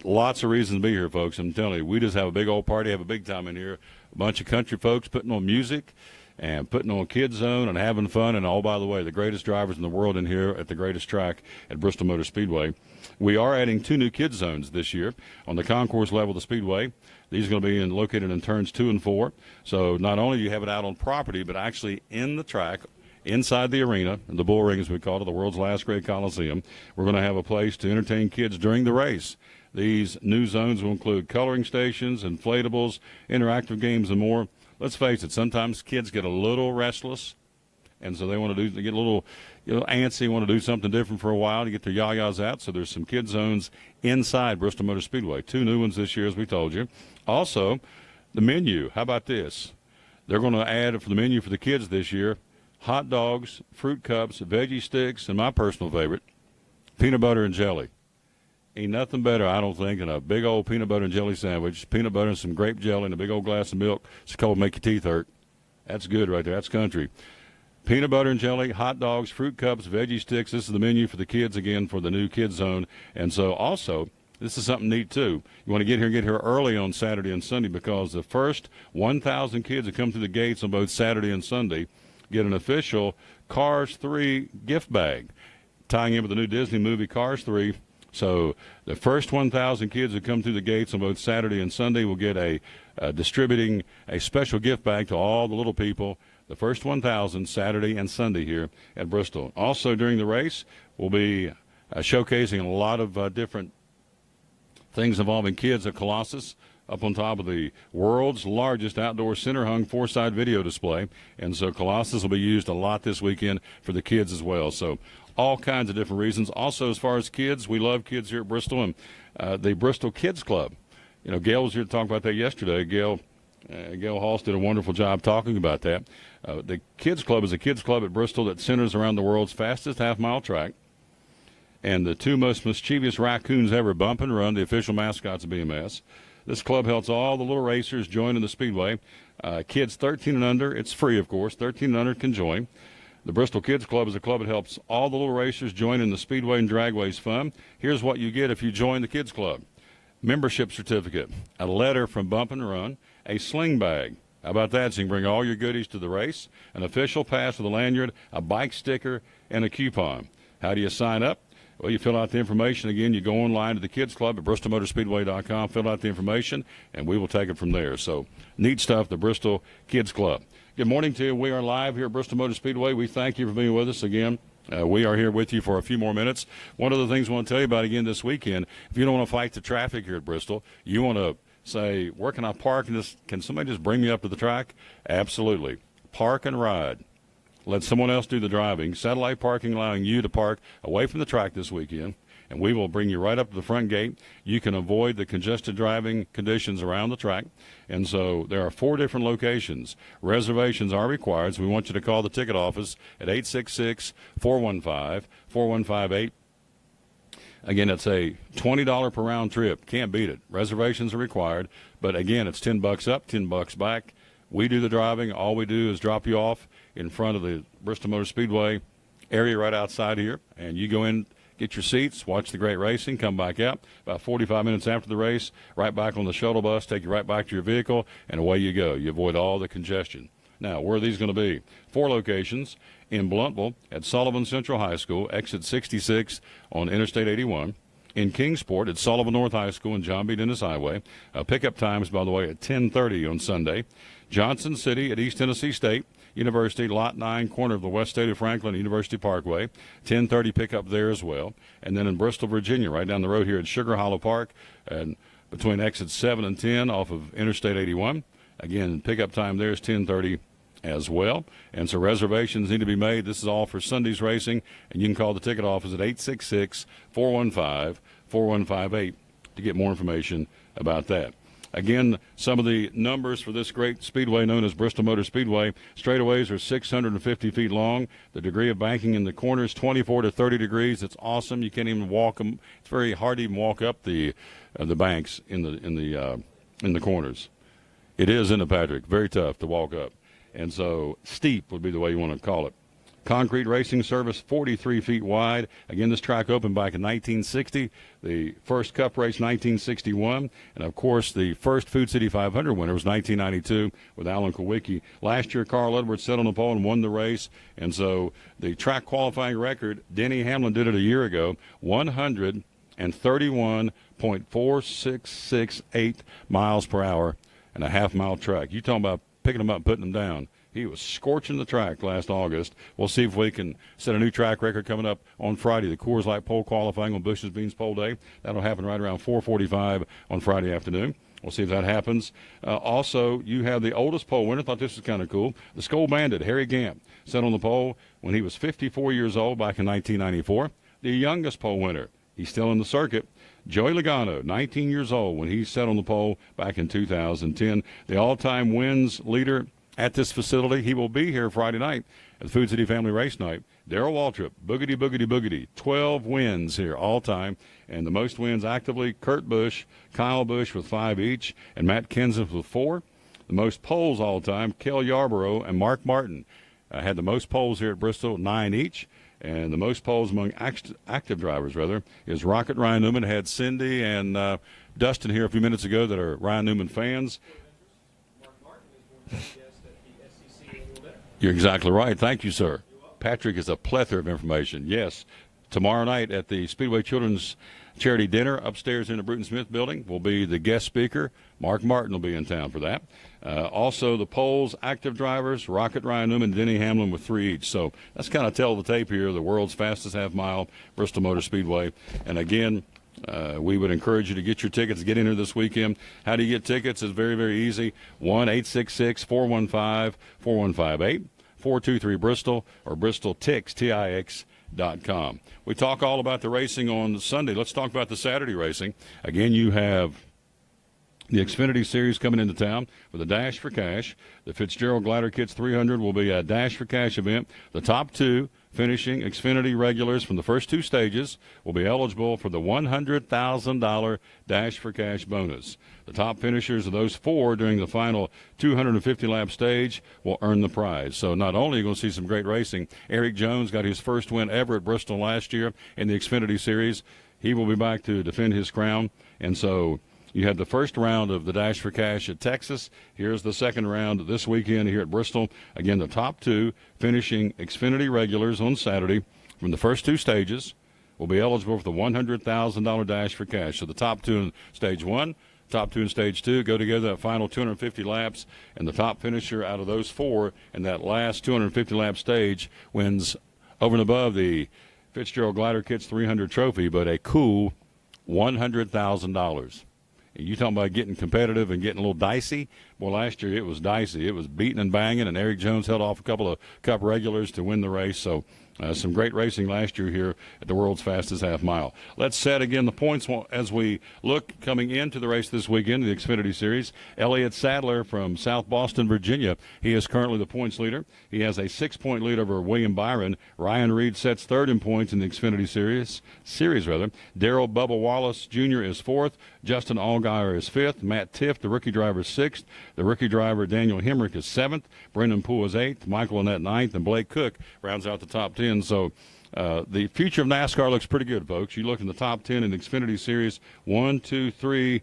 lots of reasons to be here, folks. I'm telling you, we just have a big old party, have a big time in here. A bunch of country folks putting on music and putting on Kids Zone and having fun. And, oh, by the way, the greatest drivers in the world in here at the greatest track at Bristol Motor Speedway. We are adding 2 new Kids Zones this year on the concourse level of the Speedway. These are going to be located in turns 2 and 4. So not only do you have it out on property, but actually in the track, inside the arena, the bull ring as we call it, the world's last great Coliseum. We're going to have a place to entertain kids during the race. These new zones will include coloring stations, inflatables, interactive games, and more. Let's face it, sometimes kids get a little restless, and so they get a little antsy, want to do something different for a while to get their yayas out. So there's some kid zones inside Bristol Motor Speedway. 2 new ones this year, as we told you. Also, the menu. How about this? They're going to add for the menu for the kids this year, hot dogs, fruit cups, veggie sticks, and my personal favorite, peanut butter and jelly. Ain't nothing better, I don't think, than a big old peanut butter and jelly sandwich, peanut butter and some grape jelly and a big old glass of milk. It's cold, make your teeth hurt. That's good right there. That's country. Peanut butter and jelly, hot dogs, fruit cups, veggie sticks. This is the menu for the kids, again, for the new Kids Zone. And so also, this is something neat, too. You want to get here early on Saturday and Sunday because the first 1,000 kids that come through the gates on both Saturday and Sunday get an official Cars 3 gift bag, tying in with the new Disney movie Cars 3. So the first 1,000 kids who come through the gates on both Saturday and Sunday will get distributing a special gift bag to all the little people. The first 1,000 Saturday and Sunday here at Bristol. Also during the race, we'll be showcasing a lot of different things involving kids at Colossus up on top of the world's largest outdoor center-hung 4-side video display. And so Colossus will be used a lot this weekend for the kids as well. So all kinds of different reasons. Also, as far as kids, we love kids here at Bristol, and the Bristol Kids Club. You know, Gail was here to talk about that yesterday. Gail Halls did a wonderful job talking about that. The Kids Club is a kids club at Bristol that centers around the world's fastest half-mile track. And the 2 most mischievous raccoons ever, Bump and Run, the official mascots of BMS. This club helps all the little racers join in the Speedway. Kids 13 and under, it's free, of course. 13 and under can join. The Bristol Kids Club is a club that helps all the little racers join in the Speedway and Dragways fun. Here's what you get if you join the Kids Club. Membership certificate, a letter from Bump and Run, a sling bag. How about that? So you can bring all your goodies to the race, an official pass with a lanyard, a bike sticker, and a coupon. How do you sign up? Well, you fill out the information. Again, you go online to the Kids Club at bristolmotorspeedway.com, fill out the information, and we will take it from there. So neat stuff, the Bristol Kids Club. Good morning to you. We are live here at Bristol Motor Speedway. We thank you for being with us again. We are here with you for a few more minutes. One of the things I want to tell you about again this weekend, if you don't want to fight the traffic here at Bristol, you want to say, where can I park? Can somebody just bring me up to the track? Absolutely. Park and ride. Let someone else do the driving. Satellite parking allowing you to park away from the track this weekend. and we will bring you right up to the front gate. You can avoid the congested driving conditions around the track. And so there are 4 different locations. Reservations are required, so we want you to call the ticket office at 866-415-4158. Again, it's a $20 per round trip. Can't beat it. Reservations are required. But, again, it's $10 up, $10 back. We do the driving. All we do is drop you off in front of the Bristol Motor Speedway area right outside here. And you go in, get your seats, watch the great racing, come back out. About 45 minutes after the race, right back on the shuttle bus, take you right back to your vehicle, and away you go. You avoid all the congestion. Now, where are these going to be? 4 locations. In Blountville at Sullivan Central High School, exit 66 on Interstate 81. In Kingsport at Sullivan North High School and John B. Dennis Highway. Pickup times, by the way, at 10:30 on Sunday. Johnson City at East Tennessee State University, Lot 9, corner of the West State of Franklin University Parkway. 10:30 pickup there as well. And then in Bristol, Virginia, right down the road here at Sugar Hollow Park, and between exits 7 and 10 off of Interstate 81. Again, pickup time there is 10:30 as well. And so reservations need to be made. This is all for Sunday's racing, and you can call the ticket office at 866-415-4158 to get more information about that. Again, some of the numbers for this great speedway known as Bristol Motor Speedway. Straightaways are 650 feet long. The degree of banking in the corners, 24 to 30 degrees. It's awesome. You can't even walk them. It's very hard to even walk up the banks in the corners. It is, isn't it, Patrick? Very tough to walk up. And so steep would be the way you want to call it. Concrete racing service, 43 feet wide. Again, this track opened back in 1960. The first Cup race, 1961. And, of course, the first Food City 500 winner was 1992 with Alan Kowicki. Last year, Carl Edwards sat on the pole and won the race. And so the track qualifying record, Denny Hamlin did it a year ago, 131.4668 miles per hour and a half-mile track. You talking about picking them up, putting them down. He was scorching the track last August. We'll see if we can set a new track record coming up on Friday, the Coors Light pole qualifying on Bush's Beans Pole Day. That'll happen right around 4:45 on Friday afternoon. We'll see if that happens. Also, you have the oldest pole winner. Thought this was kind of cool. The Skull Bandit, Harry Gamp, sat on the pole when he was 54 years old back in 1994. The youngest pole winner, he's still in the circuit, Joey Logano, 19 years old when he sat on the pole back in 2010. The all-time wins leader at this facility. He will be here Friday night at the Food City Family Race Night. Darrell Waltrip, boogity, boogity, boogity. 12 wins here all time. And the most wins actively, Kurt Busch, Kyle Busch with 5 each, and Matt Kenseth with 4. The most poles all time, Kel Yarborough and Mark Martin had the most poles here at Bristol, 9 each. And the most poles among active drivers, is Rocket Ryan Newman. Had Cindy and Dustin here a few minutes ago that are Ryan Newman fans. Mark Martin is one of the guests at the SEC annual dinner. You're exactly right. Thank you, sir. Patrick is a plethora of information. Yes, tomorrow night at the Speedway Children's Charity Dinner upstairs in the Bruton Smith Building will be the guest speaker. Mark Martin will be in town for that. Also, the poles, active drivers, Rocket Ryan Newman, Denny Hamlin with 3 each. So that's kind of tell the tape here, the world's fastest half-mile, Bristol Motor Speedway. And, again, we would encourage you to get your tickets, get in here this weekend. How do you get tickets? It's very, very easy. 1-866-415-4158, 423-BRISTOL, or BristolTix, TIX.com. We talk all about the racing on Sunday. Let's talk about the Saturday racing. Again, you have the Xfinity Series coming into town with a Dash for Cash. The Fitzgerald Glider Kits 300 will be a Dash for Cash event. The top 2 finishing Xfinity regulars from the first 2 stages will be eligible for the $100,000 Dash for Cash bonus. The top finishers of those 4 during the final 250-lap stage will earn the prize. So not only are you going to see some great racing, Eric Jones got his first win ever at Bristol last year in the Xfinity Series. He will be back to defend his crown. And so you had the first round of the Dash for Cash at Texas. Here's the second round this weekend here at Bristol. Again, the top 2 finishing Xfinity regulars on Saturday from the first 2 stages will be eligible for the $100,000 Dash for Cash. So the top 2 in Stage 1, top 2 in Stage 2 go together that final 250 laps, and the top finisher out of those 4 in that last 250-lap stage wins over and above the Fitzgerald Glider Kits 300 trophy, but a cool $100,000. You talking about getting competitive and getting a little dicey? Well, last year it was dicey. It was beating and banging, and Eric Jones held off a couple of Cup regulars to win the race. So Some great racing last year here at the world's fastest half mile. Let's set again the points as we look coming into the race this weekend, the Xfinity Series. Elliott Sadler from South Boston, Virginia. He is currently the points leader. He has a 6-point lead over William Byron. Ryan Reed sets third in points in the Xfinity Series. Darrell Bubba Wallace Jr. is fourth. Justin Allgaier is fifth. Matt Tiff, the rookie driver, is sixth. The rookie driver, Daniel Hemrick, is seventh. Brendan Poole is eighth. Michael Annett ninth. And Blake Cook rounds out the top 10. So the future of NASCAR looks pretty good, folks. You look in the top 10 in the Xfinity Series, 1, 2, 3.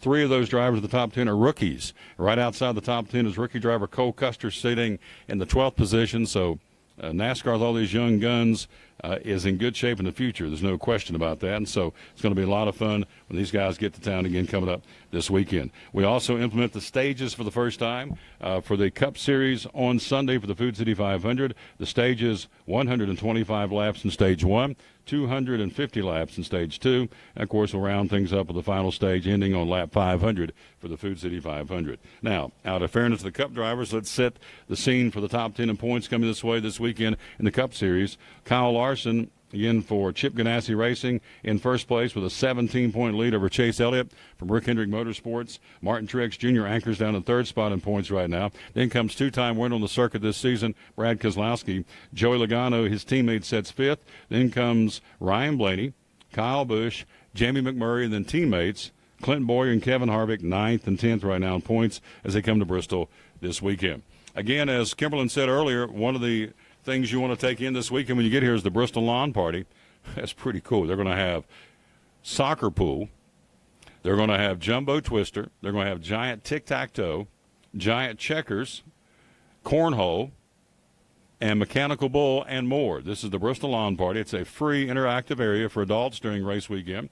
Three of those drivers of the top 10 are rookies. Right outside the top 10 is rookie driver Cole Custer sitting in the 12th position. So NASCAR with all these young guns is in good shape in the future. There's no question about that. And so it's going to be a lot of fun when these guys get to town again coming up this weekend. We also implement the stages for the first time for the Cup Series on Sunday for the Food City 500. The stages, 125 laps in Stage 1, 250 laps in Stage 2. And, of course, we'll round things up with the final stage ending on lap 500 for the Food City 500. Now, out of fairness to the Cup drivers, let's set the scene for the top 10 in points coming this way this weekend in the Cup Series. Kyle Larson, again for Chip Ganassi Racing, in first place with a 17-point lead over Chase Elliott from Rick Hendrick Motorsports. Martin Truex Jr. anchors down in third spot in points right now. Then comes two-time winner on the circuit this season, Brad Keselowski. Joey Logano, his teammate, sets fifth. Then comes Ryan Blaney, Kyle Busch, Jamie McMurray, and then teammates Clint Boyer and Kevin Harvick, 9th and 10th right now in points as they come to Bristol this weekend. Again, as Kimberlin said earlier, one of the things you want to take in this weekend when you get here is the Bristol Lawn Party. That's pretty cool. They're going to have soccer pool. They're going to have jumbo twister. They're going to have giant tic-tac-toe, giant checkers, cornhole, and mechanical bull, and more. This is the Bristol Lawn Party. It's a free interactive area for adults during race weekend.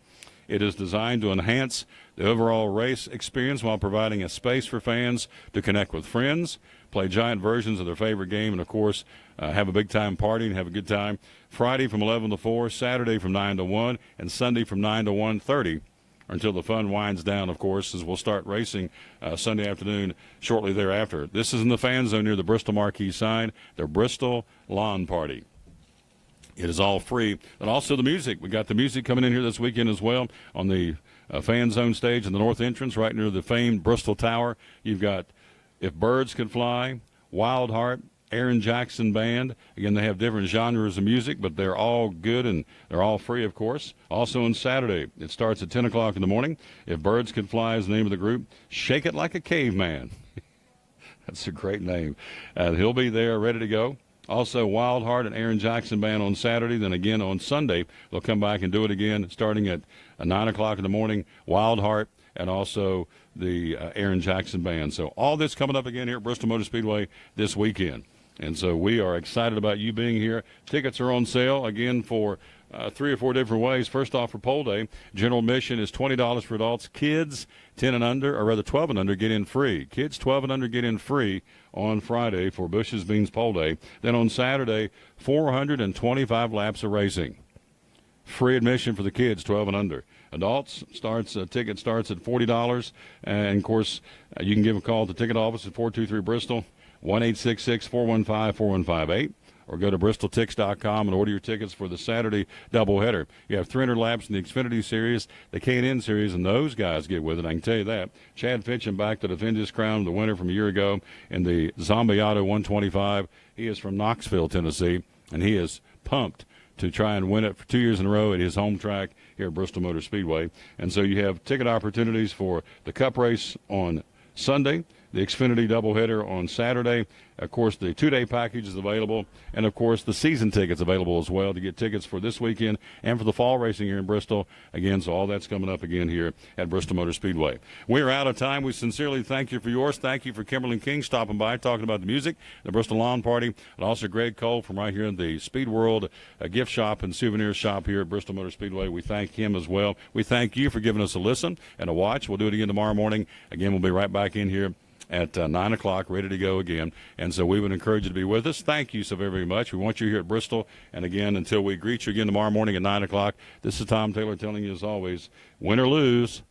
It is designed to enhance the overall race experience while providing a space for fans to connect with friends, play giant versions of their favorite game, and, of course, have a big-time party and have a good time. Friday from 11 to 4, Saturday from 9 to 1, and Sunday from 9 to 1:30 until the fun winds down, of course, as we'll start racing Sunday afternoon shortly thereafter. This is in the fan zone near the Bristol Marquee sign, the Bristol Lawn Party. It is all free. And also the music. We got the music coming in here this weekend as well on the fan zone stage in the north entrance right near the famed Bristol Tower. You've got If Birds Could Fly, Wild Heart, Aaron Jackson Band. Again, they have different genres of music, but they're all good and they're all free, of course. Also on Saturday, it starts at 10 o'clock in the morning. If Birds Could Fly is the name of the group. Shake It Like a Caveman. That's a great name. He'll be there ready to go. Also, Wild Heart and Aaron Jackson Band on Saturday. Then again on Sunday, they'll come back and do it again starting at 9 o'clock in the morning. Wild Heart and also the Aaron Jackson Band. So all this coming up again here at Bristol Motor Speedway this weekend. And so we are excited about you being here. Tickets are on sale, again, for 3 or 4 different ways. First off, for pole day, general admission is $20 for adults. Kids 10 and under, or rather 12 and under, get in free. Kids 12 and under get in free on Friday for Bush's Beans pole day. Then on Saturday, 425 laps of racing. Free admission for the kids 12 and under. Adults ticket starts at $40. And, of course, you can give a call at the ticket office at 423 Bristol, 1-866-415-4158. Or go to bristoltix.com and order your tickets for the Saturday doubleheader. You have 300 laps in the Xfinity Series, the K&N Series, and those guys get with it, I can tell you that. Chad Fitchin back to defend his crown, the winner from a year ago in the Zombiato 125. He is from Knoxville, Tennessee, and he is pumped to try and win it for 2 years in a row at his home track here at Bristol Motor Speedway. And so you have ticket opportunities for the Cup race on Sunday, the Xfinity doubleheader on Saturday. Of course, the 2-day package is available, and, of course, the season tickets available as well to get tickets for this weekend and for the fall racing here in Bristol. Again, so all that's coming up again here at Bristol Motor Speedway. We're out of time. We sincerely thank you for yours. Thank you for Kimberly King stopping by, talking about the music, the Bristol Lawn Party, and also Greg Cole from right here in the Speed World gift shop and souvenir shop here at Bristol Motor Speedway. We thank him as well. We thank you for giving us a listen and a watch. We'll do it again tomorrow morning. Again, we'll be right back in here at 9 o'clock, ready to go again. And so we would encourage you to be with us. Thank you so very much. We want you here at Bristol. And, again, until we greet you again tomorrow morning at 9 o'clock, this is Tom Taylor telling you, as always, win or lose,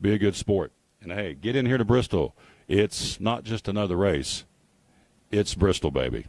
be a good sport. And, hey, get in here to Bristol. It's not just another race. It's Bristol, baby.